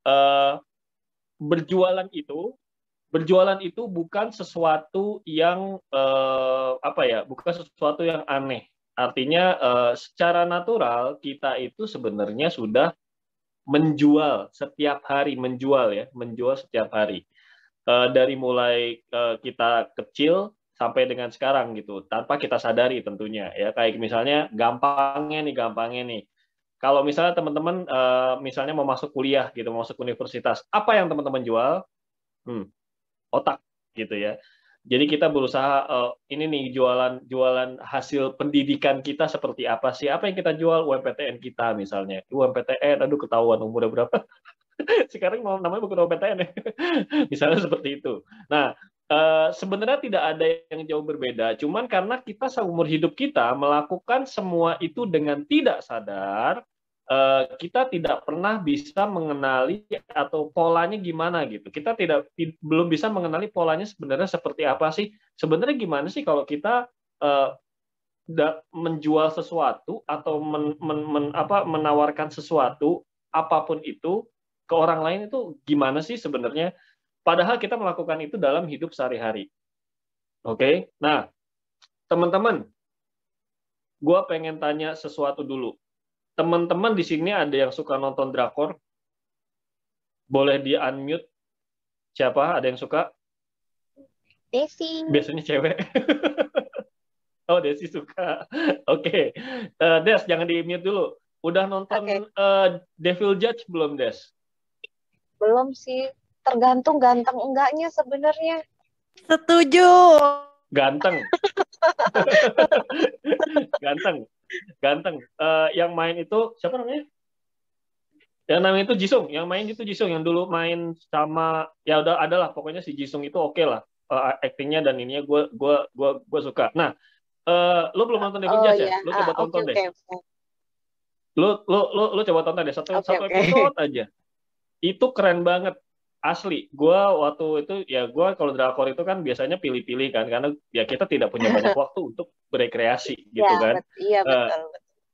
eh, berjualan itu bukan sesuatu yang bukan sesuatu yang aneh. Artinya secara natural kita itu sebenarnya sudah menjual setiap hari, menjual setiap hari. Dari mulai kita kecil sampai dengan sekarang gitu, tanpa kita sadari tentunya ya. Kayak misalnya gampangnya nih. Kalau misalnya teman-teman misalnya mau masuk kuliah gitu, mau masuk universitas, apa yang teman-teman jual? Otak gitu ya. Jadi kita berusaha ini nih jualan hasil pendidikan kita seperti apa sih? Apa yang kita jual? UMPTN kita misalnya. UMPTN, aduh ketahuan umurnya berapa. Sekarang mau namanya bukan UMPTN ya. Misalnya seperti itu. Nah, sebenarnya tidak ada yang jauh berbeda. Cuman karena kita seumur hidup kita melakukan semua itu dengan tidak sadar, kita tidak pernah bisa mengenali atau polanya gimana gitu. Kita belum bisa mengenali polanya sebenarnya seperti apa sih. Sebenarnya gimana sih kalau kita uh, menjual sesuatu atau menawarkan sesuatu apapun itu ke orang lain itu gimana sih sebenarnya? Padahal kita melakukan itu dalam hidup sehari-hari. Oke, nah teman-teman, gue pengen tanya sesuatu dulu. Teman-teman di sini ada yang suka nonton drakor? Boleh di unmute? Siapa? Ada yang suka? Desi. Biasanya cewek. Oh, Desi suka. Oke. Des, jangan di mute dulu. Udah Oke, nonton Devil Judge belum, Des? belum sih. Tergantung ganteng enggaknya sebenarnya. Setuju. Ganteng. Ganteng. Ganteng. Yang main itu, siapa namanya? Yang namanya itu Jisung. Yang main itu Jisung. Yang dulu main sama, ya udah adalah. Pokoknya si Jisung itu oke lah. Aktingnya dan ininya gue suka. Nah, lo belum nonton Devil Oh Judge ya? ya, Lo coba oke tonton deh. oke oke. Lo coba tonton deh satu Oke oke. episode aja. Itu keren banget asli. Waktu itu ya kalau drakor itu kan biasanya pilih-pilih kan karena ya kita tidak punya banyak waktu untuk berekreasi Ya, gitu kan. iya Eh, betul.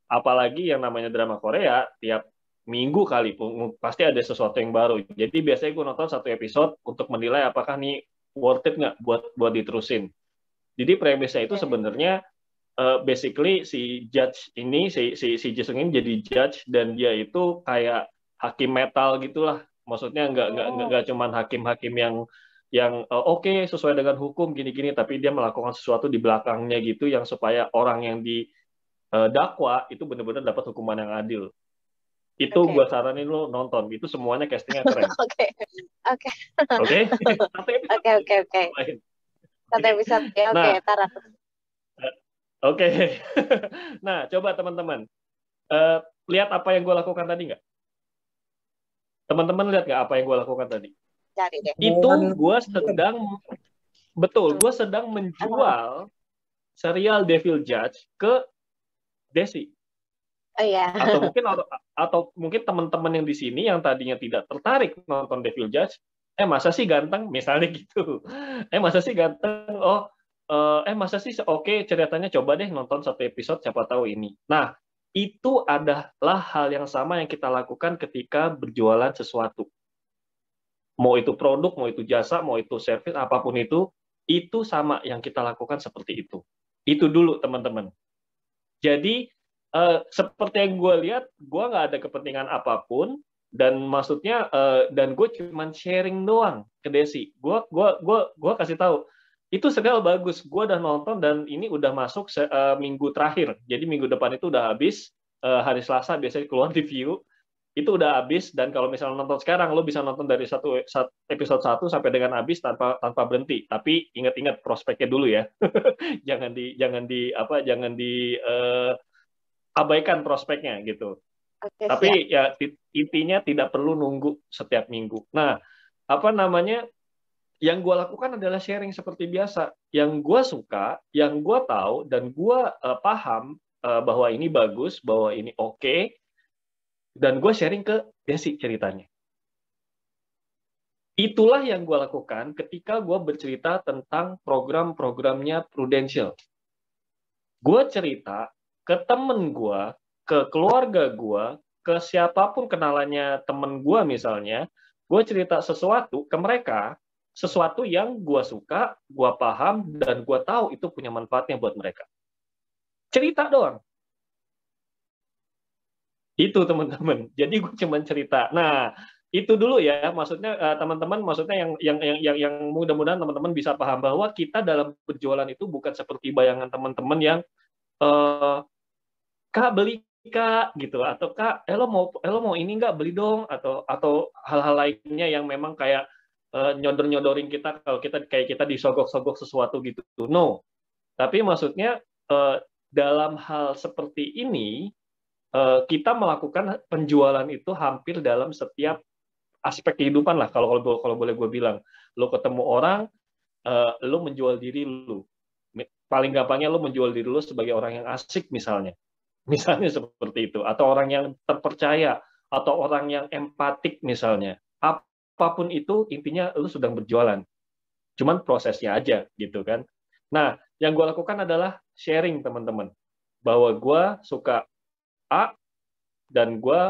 Apalagi yang namanya drama Korea tiap minggu kali pun pasti ada sesuatu yang baru. Jadi biasanya gue nonton satu episode untuk menilai apakah nih worth it nggak buat diterusin. Jadi premisnya itu Oke. sebenarnya basically si judge ini si Jisung ini jadi judge dan dia itu kayak hakim metal gitulah. Maksudnya nggak Oh, cuman hakim-hakim yang oke, sesuai dengan hukum gini-gini, tapi dia melakukan sesuatu di belakangnya gitu yang supaya orang yang didakwa itu benar-benar dapat hukuman yang adil. Itu oke. gue saranin lo nonton. Itu semuanya castingnya keren. Oke. Oke. Oke? Satu episode Oke aja. oke oke. Main. Satu Oke. episode. Ya oke, Nah, ntar aku. oke. Nah, coba teman-teman. Eh, Lihat apa yang gue lakukan tadi nggak? Teman-teman lihat nggak apa yang gue lakukan tadi? Cari deh. Itu gue sedang Emang. menjual serial Devil Judge ke Desi. Oh iya. Atau mungkin teman-teman yang di sini yang tadinya tidak tertarik nonton Devil Judge, masa sih ganteng, misalnya gitu. Masa sih ganteng, masa sih oke ceritanya, coba deh nonton satu episode, siapa tahu ini. Nah, itu adalah hal yang sama yang kita lakukan ketika berjualan sesuatu. Mau itu produk, mau itu jasa, mau itu service, apapun itu sama yang kita lakukan seperti itu. Itu dulu teman-teman. Jadi seperti yang gue lihat, gue nggak ada kepentingan apapun dan maksudnya dan gue cuma sharing doang ke Desi. Gue kasih tahu itu serial bagus. Gue udah nonton dan ini udah masuk minggu terakhir. Jadi minggu depan itu udah habis. Hari Selasa biasanya keluar review. Itu udah habis dan kalau misalnya nonton sekarang lo bisa nonton dari episode 1 sampai dengan habis tanpa berhenti. Tapi ingat-ingat prospeknya dulu ya. Jangan abaikan prospeknya gitu. Oke, siap. Tapi ya intinya tidak perlu nunggu setiap minggu. Nah, apa namanya? Yang gue lakukan adalah sharing seperti biasa. Yang gue suka, yang gue tahu dan gue paham bahwa ini bagus, bahwa ini oke, dan gue sharing ke Desi ceritanya. Itulah yang gue lakukan ketika gue bercerita tentang program-programnya Prudential. Gue cerita ke temen gue, ke keluarga gue, ke siapapun kenalannya temen gue misalnya, Gue cerita sesuatu ke mereka, sesuatu yang gue suka, gue paham, dan gue tahu itu punya manfaatnya buat mereka. Cerita doang. Itu teman-teman. Jadi gue cuma cerita. Nah, itu dulu ya. Maksudnya teman-teman, maksudnya yang mudah-mudahan teman-teman bisa paham bahwa kita dalam berjualan itu bukan seperti bayangan teman-teman yang eh, Kak beli Kak gitu, atau Kak lo mau ini nggak, beli dong, atau hal-hal lainnya yang memang kayak nyodor-nyodorin kita kalau kita kayak kita disogok-sogok sesuatu gitu. No. Tapi maksudnya dalam hal seperti ini kita melakukan penjualan itu hampir dalam setiap aspek kehidupan lah, kalau boleh gue bilang. Lo ketemu orang, lo menjual diri lo. Paling gampangnya lo menjual diri lo sebagai orang yang asik misalnya. Misalnya seperti itu. Atau orang yang terpercaya, atau orang yang empatik misalnya. Apapun itu, intinya lo sedang berjualan. Cuman prosesnya aja gitu kan. Nah, yang gue lakukan adalah sharing teman-teman. Bahwa gue suka A, dan gue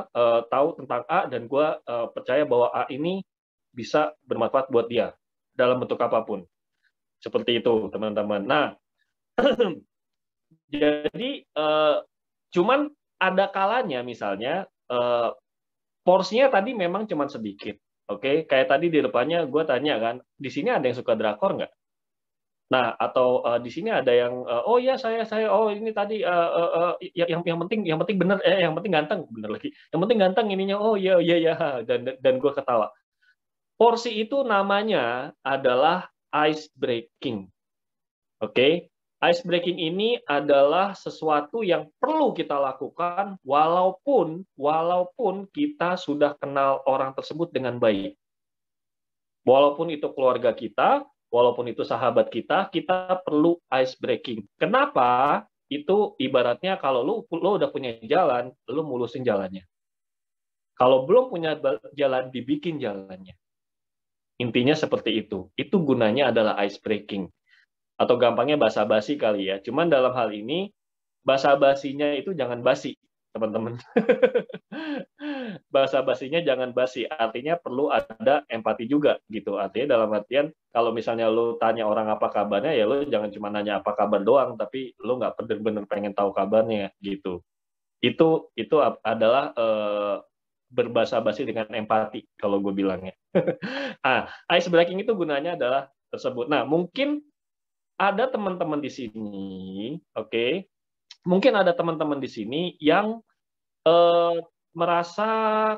tahu tentang A, dan gue percaya bahwa A ini bisa bermanfaat buat dia dalam bentuk apapun. Seperti itu, teman-teman. Nah, jadi cuman ada kalanya misalnya porsinya tadi memang cuman sedikit. Oke, kayak tadi di depannya gue tanya kan, di sini ada yang suka drakor nggak? Nah, atau di sini ada yang oh ya saya oh ini tadi yang penting bener yang penting ganteng, bener lagi. Yang penting ganteng ininya. Oh iya iya ya, dan gue ketawa. Porsi itu namanya adalah ice breaking. Oke. Ice breaking ini adalah sesuatu yang perlu kita lakukan walaupun kita sudah kenal orang tersebut dengan baik. Walaupun itu keluarga kita, walaupun itu sahabat kita perlu ice breaking. Kenapa? Itu ibaratnya kalau lo udah punya jalan, lo mulusin jalannya. Kalau belum punya jalan, dibikin jalannya. Intinya seperti itu. Itu gunanya adalah ice breaking. Atau gampangnya basa-basi kali ya. Cuman dalam hal ini, basa-basinya itu jangan basi, teman-teman. Basa-basinya jangan basi, artinya perlu ada empati juga gitu. Artinya dalam artian kalau misalnya lu tanya orang apa kabarnya, ya lu jangan cuma nanya apa kabar doang, tapi lu nggak benar-benar pengen tahu kabarnya gitu. Itu adalah berbasa-basi dengan empati kalau gue bilangnya. Ice breaking itu gunanya adalah tersebut. Nah, mungkin ada teman-teman di sini, oke? Mungkin ada teman-teman di sini yang merasa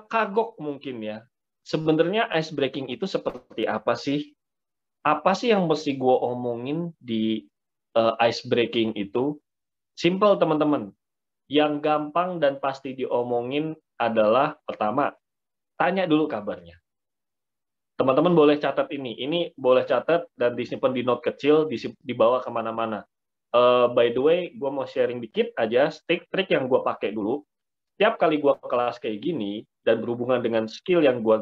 kagok mungkin ya. Sebenarnya ice breaking itu seperti apa sih? Apa sih yang mesti gue omongin di ice breaking itu? Simple teman-teman. Yang gampang dan pasti diomongin adalah pertama, tanya dulu kabarnya. Teman-teman boleh catat ini boleh catat dan disimpan di note kecil, dibawa kemana-mana. By the way, gue mau sharing dikit aja, trik yang gue pakai dulu. Tiap kali gue kelas kayak gini dan berhubungan dengan skill yang gue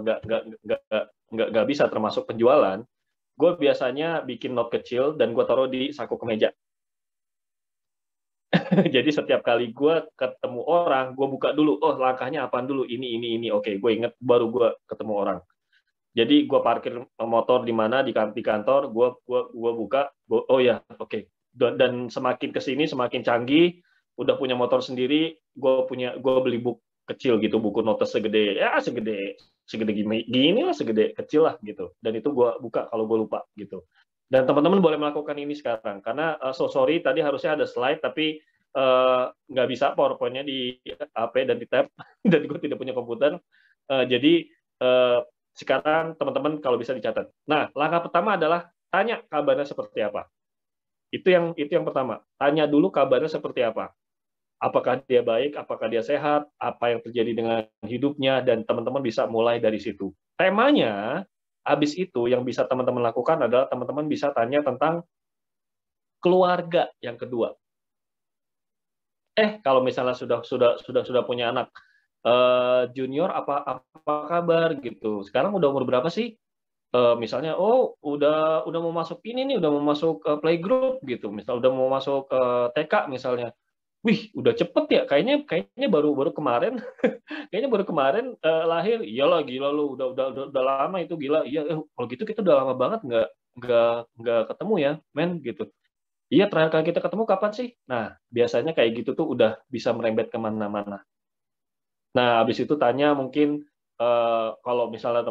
nggak bisa termasuk penjualan, gue biasanya bikin note kecil dan gue taruh di saku kemeja. Jadi setiap kali gue ketemu orang, gue buka dulu, oh langkahnya apaan dulu, ini, oke, gue inget baru gue ketemu orang. Jadi gue parkir motor di mana di kantor, gue buka, oh ya, oke. Dan semakin kesini semakin canggih, udah punya motor sendiri, gue beli buku kecil gitu, buku notes segede gini lah, segede kecil lah gitu. Dan itu gue buka kalau gue lupa gitu. Dan teman-teman boleh melakukan ini sekarang karena sorry tadi harusnya ada slide tapi nggak bisa PowerPoint-nya di HP dan di tab dan gue tidak punya komputer. Jadi sekarang teman-teman kalau bisa dicatat. Nah, langkah pertama adalah tanya kabarnya seperti apa. Itu yang pertama. Tanya dulu kabarnya seperti apa. Apakah dia baik, apakah dia sehat, apa yang terjadi dengan hidupnya, dan teman-teman bisa mulai dari situ. Temanya, habis itu yang bisa teman-teman lakukan adalah teman-teman bisa tanya tentang keluarga yang kedua. Kalau misalnya sudah punya anak, junior apa kabar gitu. Sekarang udah umur berapa sih? Misalnya udah mau masuk ini nih, udah mau masuk playgroup gitu. Misal udah mau masuk TK misalnya. wih udah cepet ya, kayaknya baru kemarin, kayaknya baru kemarin lahir. Iyalah gila lu, udah lama itu gila. Iya, kalau gitu kita udah lama banget nggak ketemu ya, men gitu. Iya, terakhir kali kita ketemu kapan sih? Nah, biasanya kayak gitu tuh udah bisa merembet kemana-mana. Nah, habis itu tanya mungkin kalau misalnya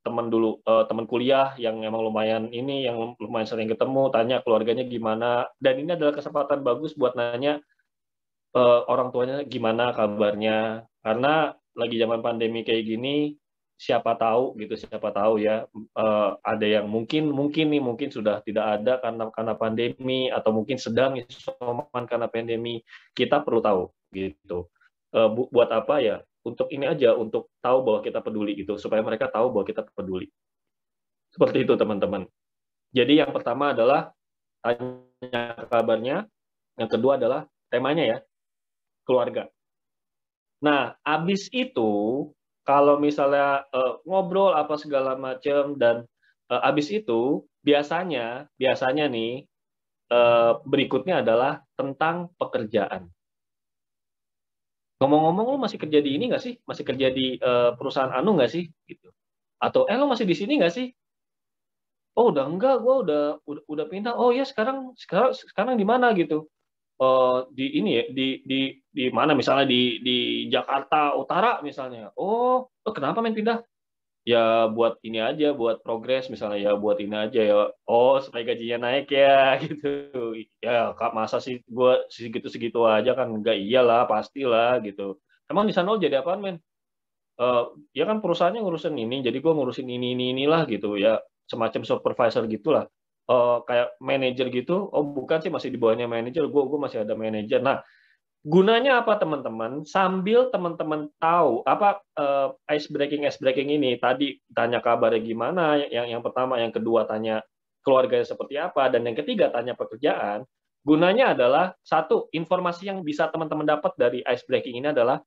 teman dulu, teman kuliah yang emang lumayan ini, yang lumayan sering ketemu, tanya keluarganya gimana. Dan ini adalah kesempatan bagus buat nanya orang tuanya gimana kabarnya. Karena lagi zaman pandemi kayak gini, siapa tahu gitu, siapa tahu ya, ada yang mungkin sudah tidak ada karena pandemi, atau mungkin sedang isoman karena pandemi. Kita perlu tahu gitu. Buat apa ya? Untuk ini aja, untuk tahu bahwa kita peduli gitu, supaya mereka tahu bahwa kita peduli. Seperti itu teman-teman. Jadi yang pertama adalah tanya kabarnya, yang kedua adalah temanya ya, keluarga. Nah, habis itu kalau misalnya ngobrol apa segala macam, dan habis itu biasanya nih berikutnya adalah tentang pekerjaan. Ngomong-ngomong, lu masih kerja di ini nggak sih? Masih kerja di perusahaan anu nggak sih? Gitu. Atau lu masih di sini nggak sih? Oh udah enggak, gue udah pindah. Oh ya sekarang di mana gitu? Di ini ya, di mana misalnya di Jakarta Utara misalnya. Oh, kenapa main pindah? Ya buat ini aja, buat progres misalnya, ya buat ini aja ya. Oh, supaya gajinya naik ya gitu. Ya Kak, masa sih gue segitu-segitu aja kan? Enggak, iyalah pastilah gitu. Emang di sana lo jadi apaan, men? Eh, ya kan perusahaannya ngurusin ini, jadi gue ngurusin inilah gitu ya, semacam supervisor gitulah. Kayak manajer gitu. Oh bukan sih, masih di bawahnya manajer, gue masih ada manajer. Nah, gunanya apa teman-teman? Sambil teman-teman tahu apa ice breaking ini, tadi tanya kabarnya gimana, yang pertama, yang kedua tanya keluarganya seperti apa, dan yang ketiga tanya pekerjaan. Gunanya adalah satu, informasi yang bisa teman-teman dapat dari ice breaking ini adalah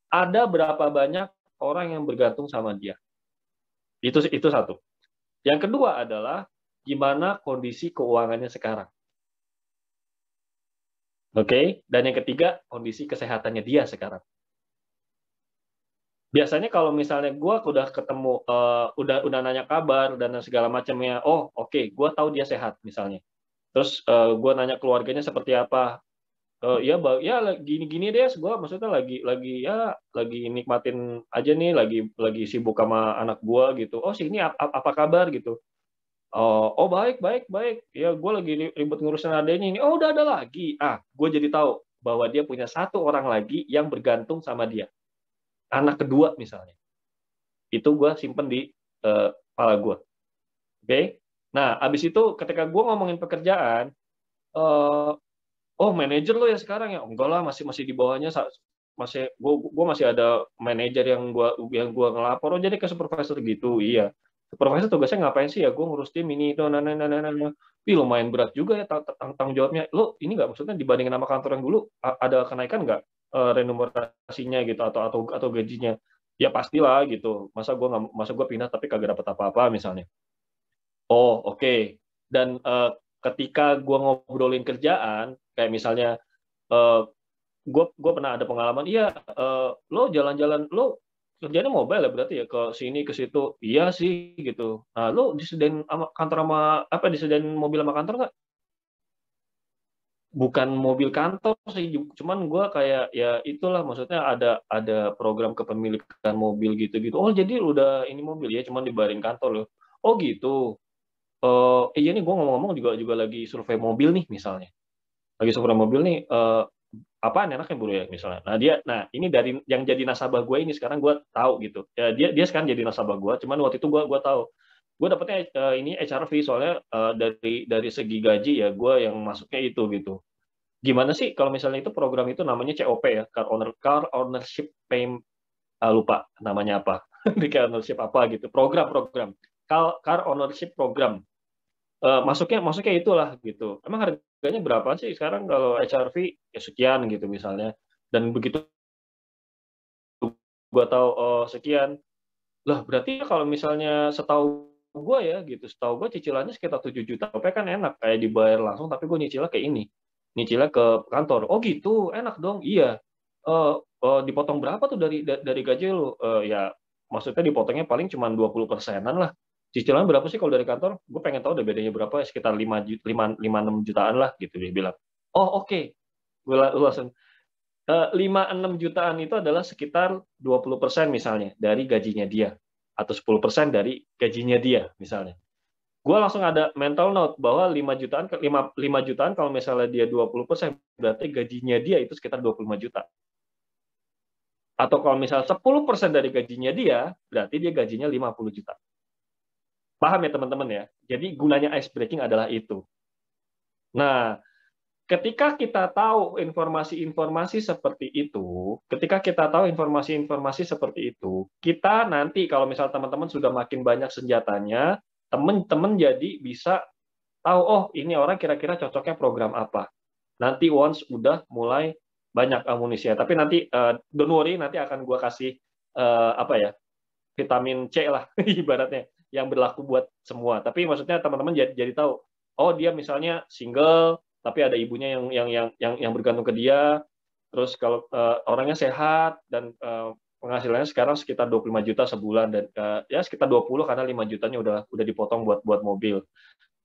ada berapa banyak orang yang bergantung sama dia. Itu satu. Yang kedua adalah gimana kondisi keuangannya sekarang. Oke, dan yang ketiga kondisi kesehatannya dia sekarang. Biasanya kalau misalnya gue udah ketemu, udah nanya kabar dan segala macamnya, oh oke, gue tahu dia sehat misalnya. Terus gue nanya keluarganya seperti apa. Ya gini-gini deh, gue maksudnya lagi nikmatin aja nih, lagi sibuk sama anak gue gitu. Oh sini apa kabar gitu. Oh baik baik baik, ya gue lagi ribet ngurusin adanya ini. Oh udah ada lagi. Gue jadi tahu bahwa dia punya satu orang lagi yang bergantung sama dia, anak kedua misalnya. Itu gue simpen di kepala gue. Oke. Nah abis itu ketika gue ngomongin pekerjaan, oh manajer lo ya sekarang ya? Enggak lah, masih di bawahnya, masih gue masih ada manajer yang gue ngelapor. Oh jadi ke supervisor gitu. Iya, supervisor tugasnya ngapain sih? Ya gue ngurus tim ini itu. Wih, lumayan berat juga ya tanggung jawabnya. Lo ini nggak, maksudnya dibandingin sama kantor yang dulu ada kenaikan nggak remunerasinya gitu, atau gajinya? Ya pastilah gitu. Masa gue pindah tapi kagak dapat apa-apa misalnya. Oh oke. Dan ketika gue ngobrolin kerjaan, kayak misalnya gue pernah ada pengalaman, iya lo jalan-jalan, lo kerjanya mobile ya berarti ya, ke sini ke situ. Iya sih gitu. Nah lo disediain sama kantor, sama apa, disediain mobil sama kantor nggak? Bukan mobil kantor sih, cuman gue kayak ya itulah, maksudnya ada program kepemilikan mobil gitu-gitu. Oh jadi udah ini mobil ya, cuman dibayarin kantor loh. Oh gitu. Iya nih, gue ngomong-ngomong juga lagi survei mobil nih misalnya. Lagi survei mobil nih, apaan enaknya bro ya misalnya. Nah ini dari yang jadi nasabah gue ini, sekarang gue tahu gitu. Ya, dia sekarang jadi nasabah gue. Cuman waktu itu gue tahu. Gue dapetnya ini HRV, soalnya dari segi gaji ya gue yang masuknya itu gitu. Gimana sih kalau misalnya itu program itu namanya COP ya, Car Ownership Pay, lupa namanya apa. Di Car Ownership apa gitu. Program Car Ownership Program. Masuknya itulah gitu. Emang harganya berapa sih sekarang kalau HRV? Ya sekian gitu misalnya. Dan begitu gua tahu sekian, lah berarti kalau misalnya setahu gua ya gitu, setahu gua cicilannya sekitar 7 juta. Tapi kan enak, kayak dibayar langsung tapi gua nyicilnya kayak ini. nyicilnya ke kantor. Oh gitu, enak dong. Iya. Dipotong berapa tuh dari gaji lu? Ya maksudnya dipotongnya paling cuma 20%-an lah. Cicilan berapa sih kalau dari kantor? Gue pengen tahu deh bedanya berapa, sekitar 5-6 jutaan lah gitu dia bilang. Oh oke. Gue langsung 5-6 jutaan itu adalah sekitar 20% misalnya dari gajinya dia, atau 10% dari gajinya dia misalnya. Gue langsung ada mental note bahwa 5 jutaan kalau misalnya dia 20%, berarti gajinya dia itu sekitar 25 juta. Atau kalau misalnya 10% dari gajinya dia, berarti dia gajinya 50 juta. Paham ya teman-teman ya? Jadi gunanya ice breaking adalah itu. Nah, ketika kita tahu informasi-informasi seperti itu, kita nanti kalau misal teman-teman sudah makin banyak senjatanya, teman-teman jadi bisa tahu, oh ini orang kira-kira cocoknya program apa. Nanti once udah mulai banyak amunisinya. Tapi nanti don't worry, nanti akan gua kasih vitamin C lah ibaratnya yang berlaku buat semua. Tapi maksudnya teman-teman jadi tahu, oh dia misalnya single tapi ada ibunya yang bergantung ke dia. Terus kalau orangnya sehat dan penghasilannya sekarang sekitar 25 juta sebulan dan ya sekitar 20 karena 5 jutanya udah dipotong buat mobil.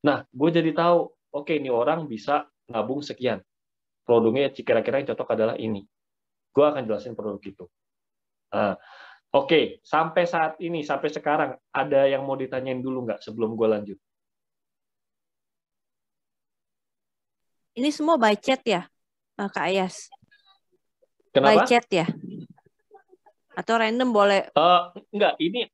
Nah, gue jadi tahu, oke ini orang bisa nabung sekian. Produknya kira-kira yang cocok adalah ini. Gue akan jelasin produk itu. Nah, oke, sampai saat ini, sampai sekarang, ada yang mau ditanyain dulu nggak sebelum gue lanjut? Ini semua by chat ya, Kak Ayas? Kenapa? By chat ya? Atau random boleh? Enggak, ini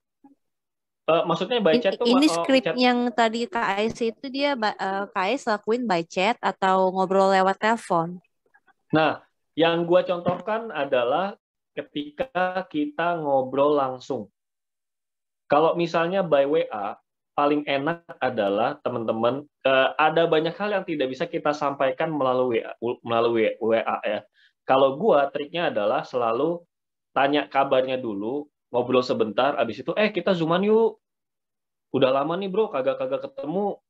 maksudnya by chat tuh ini skrip chat. yang tadi Kak Ayas itu dia Kak Ayas lakuin by chat atau ngobrol lewat telepon? Nah, yang gue contohkan adalah ketika kita ngobrol langsung. Kalau misalnya by WA, paling enak adalah teman-teman, ada banyak hal yang tidak bisa kita sampaikan melalui WA ya. Kalau gue triknya adalah selalu tanya kabarnya dulu, ngobrol sebentar, abis itu kita zooman yuk. Udah lama nih bro, kagak ketemu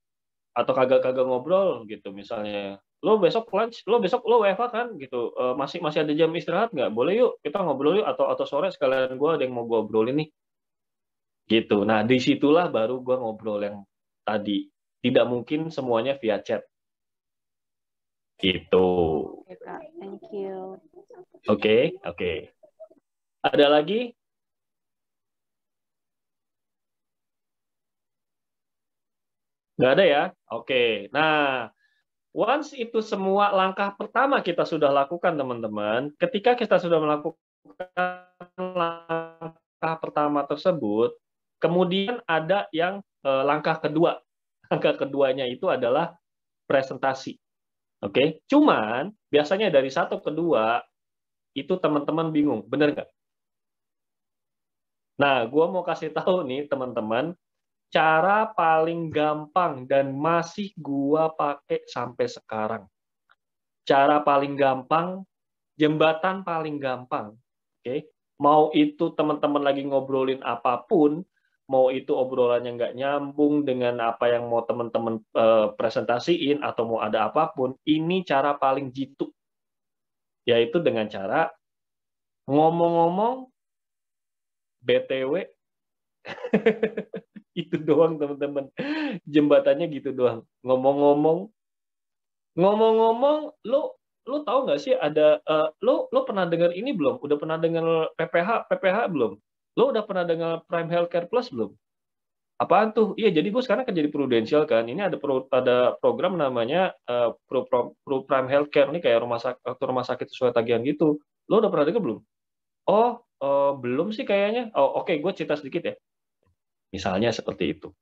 atau kagak ngobrol gitu misalnya. Lo besok lunch, lo WFH kan gitu. Masih ada jam istirahat nggak? Boleh yuk kita ngobrol yuk, atau sore sekalian gue ada yang mau gue obrolin nih. Gitu. Nah, disitulah baru gue ngobrol yang tadi. Tidak mungkin semuanya via chat. Gitu. Oke, Kak. Thank you. Oke. Ada lagi? Nggak ada ya? Oke. Nah, once itu semua langkah pertama kita sudah lakukan, teman-teman. Ketika kita sudah melakukan langkah pertama tersebut, kemudian ada yang langkah kedua. Langkah keduanya itu adalah presentasi. Oke, cuman biasanya dari 1 ke 2 itu teman-teman bingung, bener nggak? Nah, gue mau kasih tahu nih teman-teman, cara paling gampang dan masih gue pakai sampai sekarang. Cara paling gampang, jembatan paling gampang. Oke, mau itu teman-teman lagi ngobrolin apapun, mau itu obrolannya nggak nyambung dengan apa yang mau teman-teman presentasiin, atau mau ada apapun, ini cara paling jitu. Yaitu dengan cara ngomong-ngomong, BTW, itu doang teman-teman. Jembatannya gitu doang. Ngomong-ngomong, lo tahu nggak sih ada, lo pernah dengar ini belum? Udah pernah dengar PPH belum? Lo udah pernah dengar Prime Healthcare Plus belum? Apaan tuh? Iya, jadi gue sekarang kerja di Prudential kan. Ini ada program namanya Pro Prime Healthcare. Ini kayak rumah sakit sesuai tagihan gitu. Lo udah pernah dengar belum? Oh, belum sih kayaknya. Oh, oke, gue cerita sedikit ya. Misalnya seperti itu.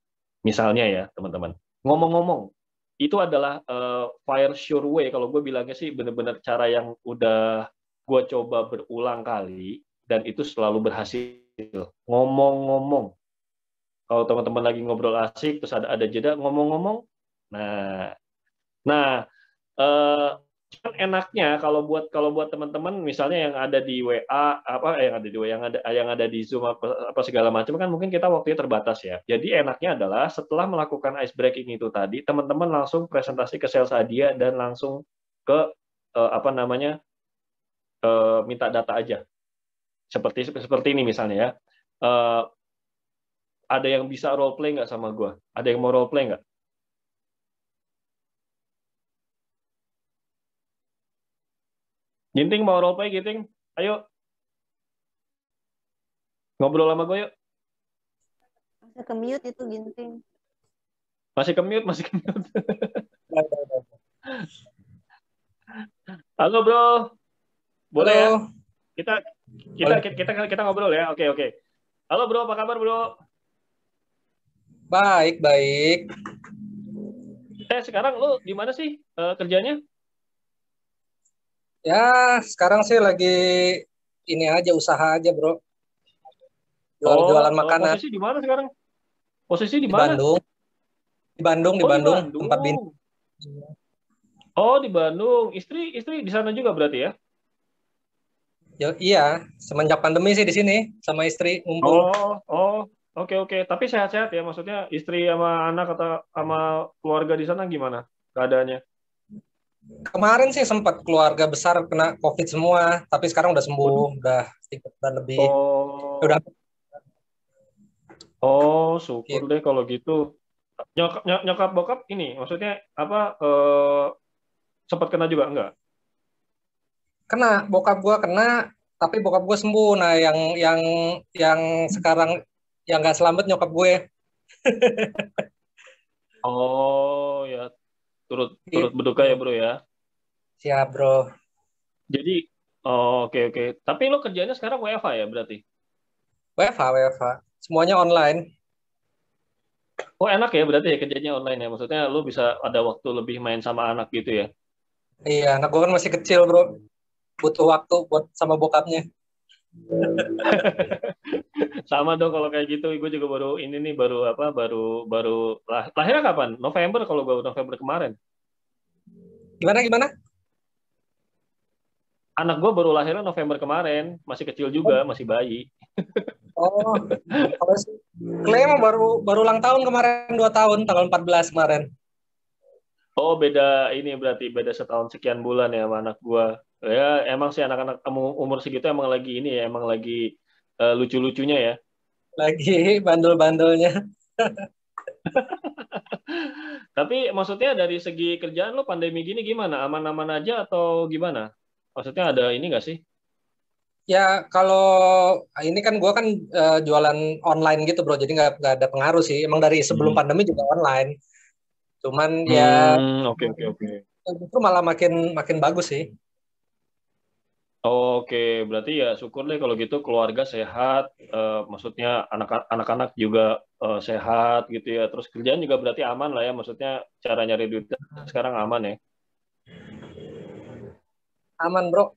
Misalnya ya, teman-teman. Ngomong-ngomong, itu adalah fire sure way. Kalau gue bilangnya sih benar-benar cara yang udah gue coba berulang kali dan itu selalu berhasil. Ngomong-ngomong. Kalau teman-teman lagi ngobrol asik terus ada jeda ngomong-ngomong. Nah, enaknya kalau buat teman-teman misalnya yang ada di WA, yang ada di Zoom apa segala macam kan, mungkin kita waktunya terbatas ya. Jadi enaknya adalah setelah melakukan ice breaking itu tadi, teman-teman langsung presentasi ke sales hadiah dan langsung ke apa namanya minta data aja. Seperti ini misalnya ya. Eh, ada yang bisa role play nggak sama gue? Ada yang mau role play nggak? Ginting mau role play, Ginting? Ayo ngobrol sama gue yuk. Masih ke mute itu Ginting. Masih ke mute, masih ke mute. Halo bro, boleh ya? Halo, Kita kita boleh. kita kita ngobrol ya. Oke oke. Halo bro, apa kabar bro? Baik, baik. Sekarang lu di mana sih kerjanya? Ya, sekarang sih lagi ini aja, usaha aja, bro. Jualan makanan Posisi di mana sekarang? Posisi di di mana? Bandung. Di Oh di Bandung, tempat bini. Bandung. Oh di Bandung. Istri di sana juga berarti ya? Ya, iya, semenjak pandemi sih di sini sama istri ngumpul. Oke oke. Tapi sehat-sehat ya, maksudnya istri sama anak atau sama keluarga di sana gimana keadaannya? Kemarin sih sempat keluarga besar kena COVID semua, tapi sekarang udah sembuh, Waduh. udah 3 bulan lebih. Oh, Udah syukur gitu. deh kalau gitu. Nyokap bokap ini, maksudnya apa? Sempat kena juga enggak? Kena, bokap gua kena, tapi bokap gua sembuh. Nah, yang sekarang yang nggak selamat nyokap gue. Oh ya, turut turut berduka ya Gitu. bro ya. Siap, bro. Jadi, oke oke. Tapi lo kerjanya sekarang WFH ya berarti? WFH, WFH. Semuanya online. Oh enak ya berarti ya kerjanya online ya. Maksudnya lo bisa ada waktu lebih main sama anak gitu ya. Iya, anak gue kan masih kecil, bro. Butuh waktu buat sama bokapnya. Sama dong kalau kayak gitu. Gue juga baru ini nih baru apa baru baru lahirnya kapan? November kalau gue November kemarin. Gimana, gimana? Anak gue baru lahirnya November kemarin, masih kecil juga, masih bayi. Oh, kalau sih. Clay mah baru ulang tahun kemarin, 2 tahun, tanggal 14 kemarin. Oh beda ini berarti beda setahun sekian bulan ya sama anak gue. Ya emang sih anak-anak umur segitu emang lagi ini ya, emang lagi lucu-lucunya ya. Lagi bandel-bandelnya. Tapi maksudnya dari segi kerjaan lo pandemi gini gimana? Aman-aman aja atau gimana? Maksudnya ada ini nggak sih? Ya, kalau ini kan gue kan jualan online gitu, bro. Jadi nggak ada pengaruh sih. Emang dari sebelum Hmm. pandemi juga online. Cuman ya Oke oke oke. justru malah makin makin bagus sih. Oke, berarti ya syukur deh kalau gitu keluarga sehat, maksudnya anak-anak juga sehat gitu ya. Terus kerjaan juga berarti aman lah ya, maksudnya cara nyari duit sekarang aman ya. Aman, bro.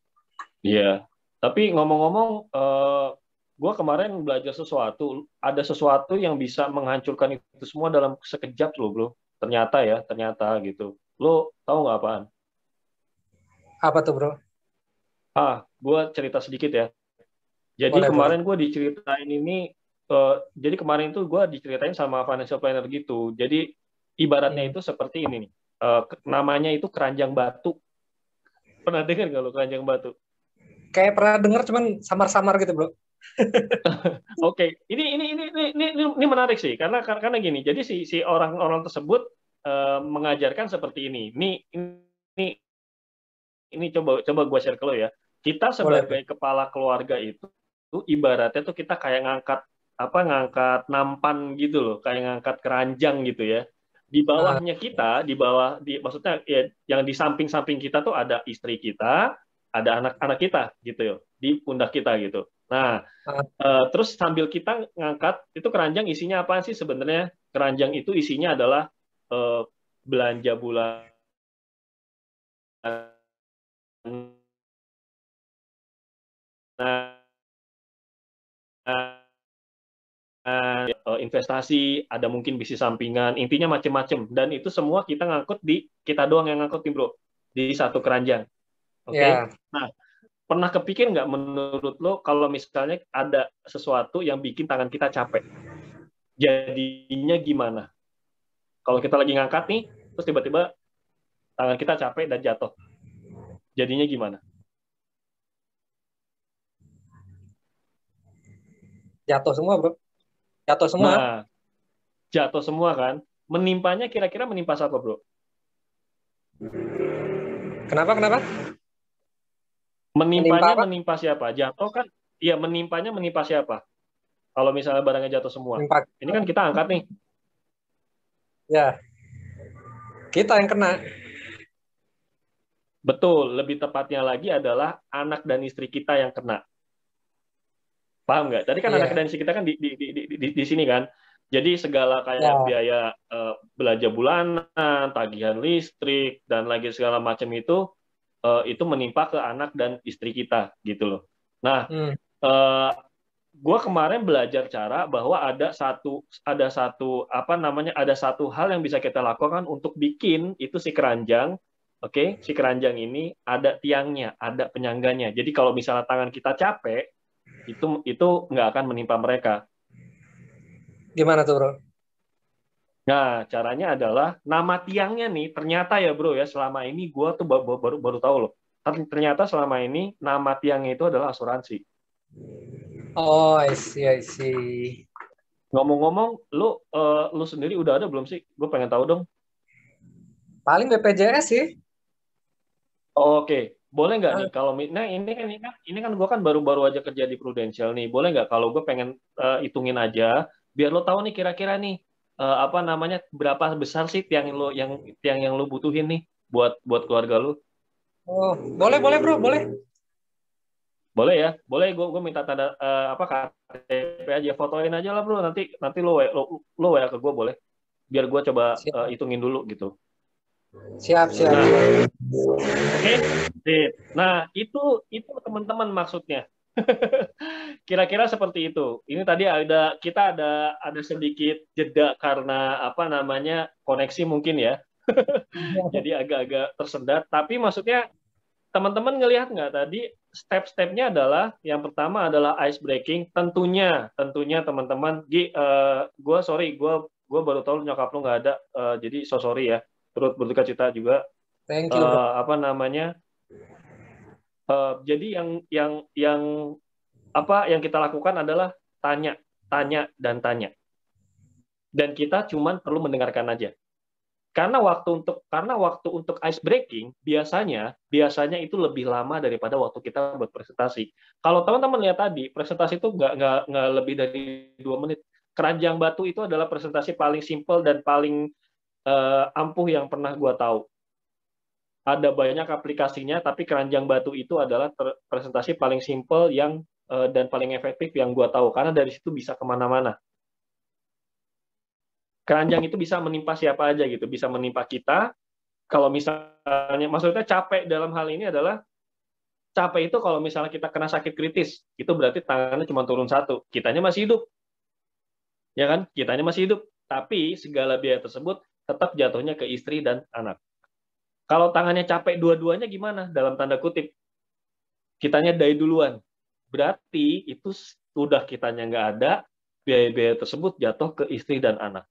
Iya. Tapi ngomong-ngomong, gue kemarin belajar sesuatu, ada sesuatu yang bisa menghancurkan itu semua dalam sekejap loh, bro. Ternyata gitu. Lo tahu nggak apaan? Apa tuh, bro? Gue cerita sedikit ya. Jadi Boleh, boleh. kemarin gue diceritain ini, jadi kemarin itu gue diceritain sama financial planner gitu. Jadi ibaratnya Hmm. itu seperti ini nih. Namanya itu keranjang batu. Pernah dengar nggak lo keranjang batu? Kayak pernah denger, cuman samar-samar gitu, bro. Oke, ini menarik sih karena gini. Jadi si orang-orang tersebut mengajarkan seperti ini. Ini coba gue share ke lo ya. Kita Boleh, sebagai bro. kepala keluarga itu ibaratnya tuh kita kayak ngangkat nampan gitu loh, kayak ngangkat keranjang gitu ya. Di Ah, bawahnya kita, maksudnya ya, yang di samping-samping kita tuh ada istri kita, ada anak-anak kita gitu ya, di pundak kita gitu. Nah, ah, terus sambil kita ngangkat itu keranjang isinya apa sih sebenarnya? Keranjang itu isinya adalah eh, belanja bulanan, investasi, ada mungkin bisnis sampingan, intinya macam-macam. Dan itu semua kita doang yang ngangkut nih bro, di satu keranjang. Oke? Okay? ya. Nah, pernah kepikir nggak menurut lo kalau misalnya ada sesuatu yang bikin tangan kita capek? Jadinya gimana? Kalau kita lagi ngangkat nih, terus tiba-tiba tangan kita capek dan jatuh. Jadinya gimana? Jatuh semua, bro. Jatuh semua. Nah, jatuh semua kan? Menimpanya kira-kira menimpa siapa, bro? Kenapa? Menimpanya Menimpa apa? menimpa siapa? Jatuh kan? Iya, menimpanya menimpa siapa? Kalau misalnya barangnya jatuh semua. Menimpa. Ini kan kita angkat nih. Ya, kita yang kena. Betul, lebih tepatnya lagi adalah anak dan istri kita yang kena. Paham nggak? Tadi kan anak Iya. dan istri kita kan di sini kan. Jadi segala kayak Ya. biaya belanja bulanan, tagihan listrik, dan lagi segala macam itu menimpa ke anak dan istri kita gitu loh. Nah, gue kemarin belajar cara bahwa ada satu hal yang bisa kita lakukan untuk bikin itu si keranjang. Oke, si keranjang ini ada tiangnya, ada penyangganya. Jadi kalau misalnya tangan kita capek, itu nggak akan menimpa mereka. Gimana tuh, bro? Nah, caranya adalah nama tiangnya nih, ternyata ya bro ya, selama ini gue tuh baru tahu loh. Ternyata selama ini nama tiangnya itu adalah asuransi. Oh, I see. Ngomong-ngomong, lu sendiri udah ada belum sih? Gue pengen tahu dong. Paling BPJS sih. Oke. Boleh nggak nih kalau ini kan gue kan baru yang kerja di Prudential nih. Boleh nggak kalau gue pengen hitungin aja biar lo tahu nih kira-kira nih berapa besar sih tiang yang lo butuhin nih buat keluarga lo. Oh, boleh bro, boleh. Boleh ya, boleh gue minta tanda KTP aja, fotoin aja lah bro, nanti lo WA ke gue boleh, biar gue coba hitungin dulu gitu. Siap. Nah, oke. Nah itu teman-teman maksudnya. Kira-kira seperti itu. Ini tadi kita ada sedikit jeda karena koneksi mungkin ya. Jadi agak-agak tersendat. Tapi maksudnya teman-teman ngelihat nggak tadi step-stepnya adalah yang pertama adalah ice breaking. Tentunya teman-teman. Gue baru tahu nyokap lu nggak ada. Jadi sorry ya. Turut berduka cita juga. Thank you, bro. Jadi yang kita lakukan adalah tanya dan tanya. Dan kita cuman perlu mendengarkan aja. Karena waktu untuk ice breaking biasanya itu lebih lama daripada waktu kita buat presentasi. Kalau teman-teman lihat tadi, presentasi itu nggak lebih dari 2 menit. Keranjang batu itu adalah presentasi paling simple dan paling ampuh yang pernah gue tahu. Ada banyak aplikasinya, tapi keranjang batu itu adalah presentasi paling simple dan paling efektif yang gue tahu, karena dari situ bisa kemana-mana. Keranjang itu bisa menimpa siapa aja gitu, bisa menimpa kita. Kalau misalnya, maksudnya capek dalam hal ini adalah, capek itu kalau misalnya kita kena sakit kritis, itu berarti tangannya cuma turun 1, kitanya masih hidup. Ya kan? Kitanya masih hidup. Tapi segala biaya tersebut tetap jatuhnya ke istri dan anak. Kalau tangannya capek dua-duanya gimana? Dalam tanda kutip, kitanya die duluan. Berarti itu sudah kitanya nggak ada, biaya-biaya tersebut jatuh ke istri dan anak.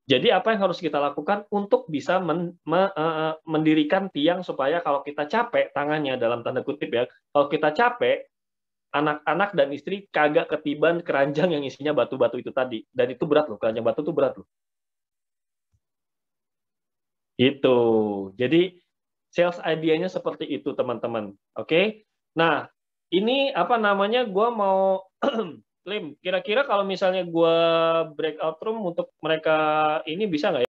Jadi apa yang harus kita lakukan untuk bisa mendirikan tiang supaya kalau kita capek tangannya dalam tanda kutip ya, kalau kita capek, anak-anak dan istri kagak ketiban keranjang yang isinya batu-batu itu tadi. Dan itu berat loh, keranjang batu itu berat loh. Itu. Jadi sales idea-nya seperti itu teman-teman. Oke. Nah, ini gue mau klaim. Kira-kira kalau misalnya gue breakout room untuk mereka ini bisa nggak ya?